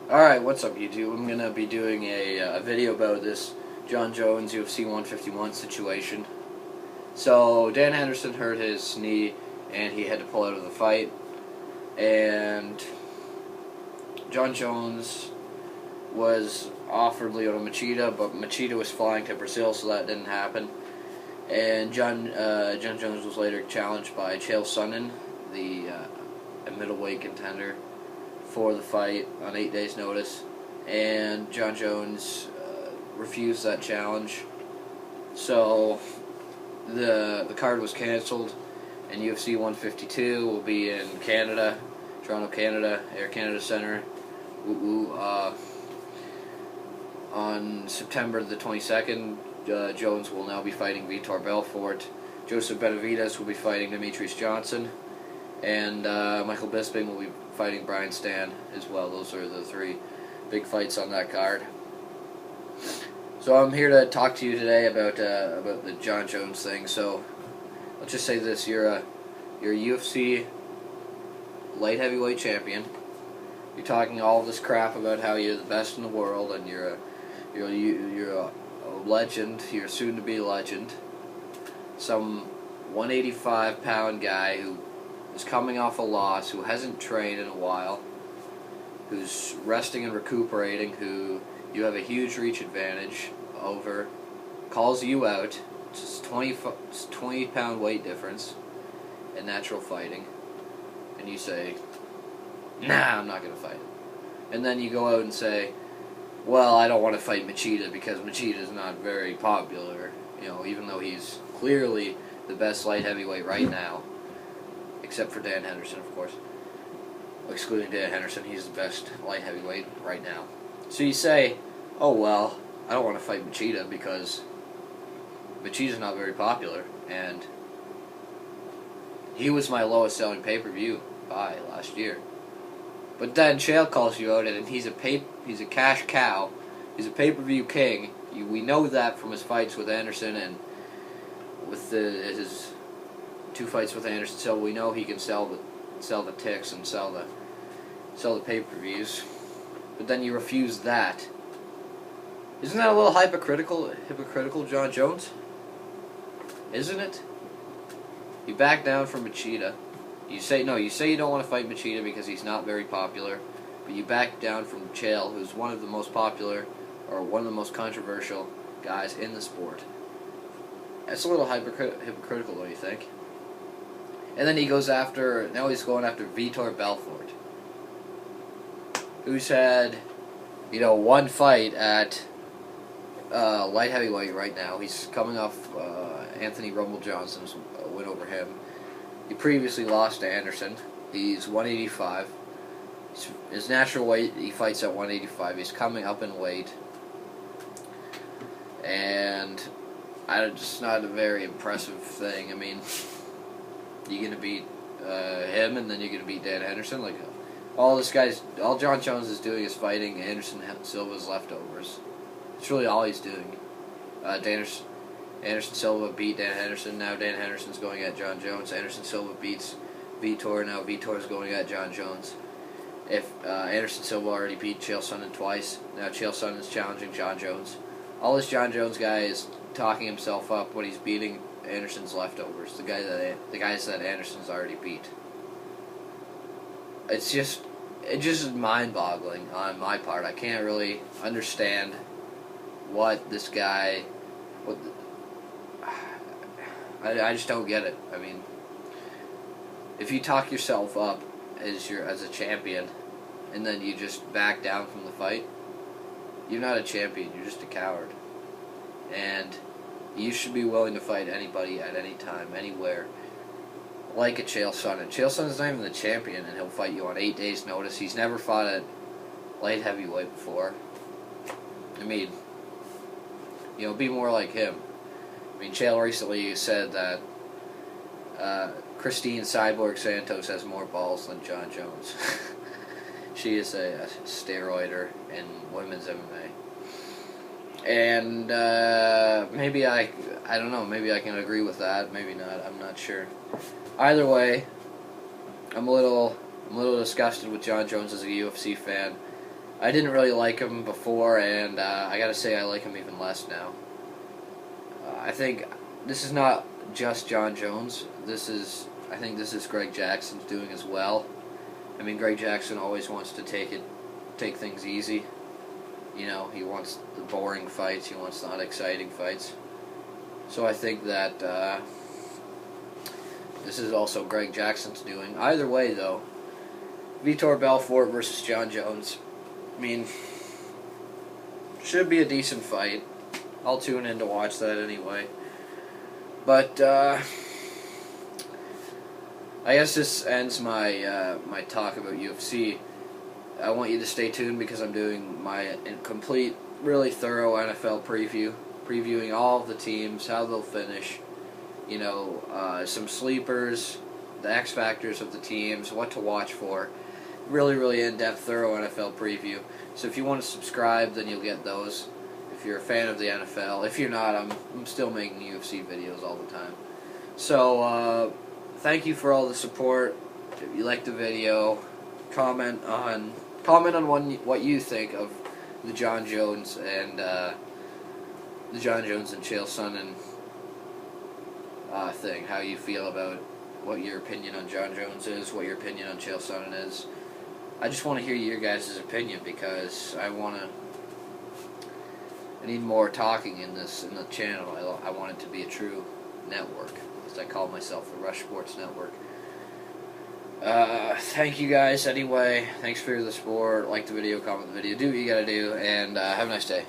Alright, what's up YouTube? I'm going to be doing a video about this Jon Jones UFC 151 situation. So, Dan Henderson hurt his knee and he had to pull out of the fight. And Jon Jones was offered Lyoto Machida, but Machida was flying to Brazil, so that didn't happen. And Jon Jones was later challenged by Chael Sonnen, a middleweight contender, for the fight on 8 days' notice, and Jon Jones refused that challenge. So the card was canceled, and UFC 152 will be in Canada, Toronto, Canada, Air Canada Centre, on September the 22nd. Jones will now be fighting Vitor Belfort. Joseph Benavidez will be fighting Demetrius Johnson. And Michael Bisping will be fighting Brian Stann as well. Those are the three big fights on that card. So I'm here to talk to you today about the Jon Jones thing. So let's just say this: you're a UFC light heavyweight champion. You're talking all this crap about how you're the best in the world, and you're a legend. You're soon to be a legend. Some 185-pound guy who is coming off a loss, who hasn't trained in a while, who's resting and recuperating, who you have a huge reach advantage over, calls you out. It's 20-pound weight difference in natural fighting, and you say, nah, I'm not going to fight him. And then you go out and say, well, I don't want to fight Machida because Machida is not very popular, even though he's clearly the best light heavyweight right now. Except for Dan Henderson, of course. Excluding Dan Henderson, he's the best light heavyweight right now. So you say, oh well, I don't want to fight Machida because Machida's not very popular, and he was my lowest selling pay-per-view buy last year. But then Chael calls you out, and he's a cash cow. He's a pay-per-view king. We know that from his fights with Anderson and with his 2 fights with Anderson Silva. We know he can sell the ticks and sell the pay-per-views. But then you refuse that. Isn't that a little hypocritical, Jon Jones? Isn't it? You back down from Machida. You say you don't want to fight Machida because he's not very popular, but you back down from Chael, who's one of the most popular or one of the most controversial guys in the sport. That's a little hypocritical, don't you think? And then he's going after Vitor Belfort, who's had, one fight at light heavyweight right now. He's coming off Anthony Rumble Johnson's win over him. He previously lost to Anderson. He's 185. His natural weight, he fights at 185. He's coming up in weight. And it's not a very impressive thing. I mean, you're going to beat him, and then you're going to beat Dan Henderson. All Jon Jones is doing is fighting Anderson Silva's leftovers. It's really all he's doing. Anderson Silva beat Dan Henderson. Now Dan Henderson's going at Jon Jones. Anderson Silva beats Vitor. Now Vitor's going at Jon Jones. If Anderson Silva already beat Chael Sonnen twice, now Chael Sonnen's challenging Jon Jones. All this Jon Jones guy is talking himself up when he's beating Anderson's leftovers, the guys that Anderson's already beat. It's just mind-boggling on my part. I can't really understand what this guy. I just don't get it. I mean, if you talk yourself up as a champion, and then you just back down from the fight, you're not a champion. You're just a coward. And you should be willing to fight anybody at any time, anywhere, like a Chael Sonnen. Chael Sonnen's not even the champion, and he'll fight you on 8 days' notice. He's never fought at light heavyweight before. I mean, be more like him. I mean, Chael recently said that Christine Cyborg Santos has more balls than Jon Jones. She is a steroider in women's MMA. And maybe I don't know, maybe I can agree with that, maybe not, I'm not sure. Either way, I'm a little disgusted with Jon Jones as a UFC fan. I didn't really like him before, and I gotta say I like him even less now. I think this is not just Jon Jones. I think this is Greg Jackson's doing as well. I mean, Greg Jackson always wants to take things easy. You know, he wants the boring fights. He wants the unexciting fights. So I think that this is also Greg Jackson's doing. Either way, though, Vitor Belfort versus Jon Jones. I mean, should be a decent fight. I'll tune in to watch that anyway. But I guess this ends my my talk about UFC. I want you to stay tuned because I'm doing my complete, really thorough NFL preview, previewing all of the teams, how they'll finish, you know, some sleepers, the X factors of the teams, what to watch for. Really, really in-depth, thorough NFL preview. So if you want to subscribe, then you'll get those. If you're a fan of the NFL. If you're not, I'm still making UFC videos all the time. So thank you for all the support. If you liked the video, comment on what you think of the Jon Jones and Chael Sonnen thing. How you feel about what your opinion on Jon Jones is, what your opinion on Chael Sonnen is. I just want to hear your guys' opinion because I need more talking in the channel. I want it to be a true network, as I call myself, the Rush Sports Network. Thank you guys anyway. Thanks for the support. Like the video, comment the video, do what you gotta do, and have a nice day.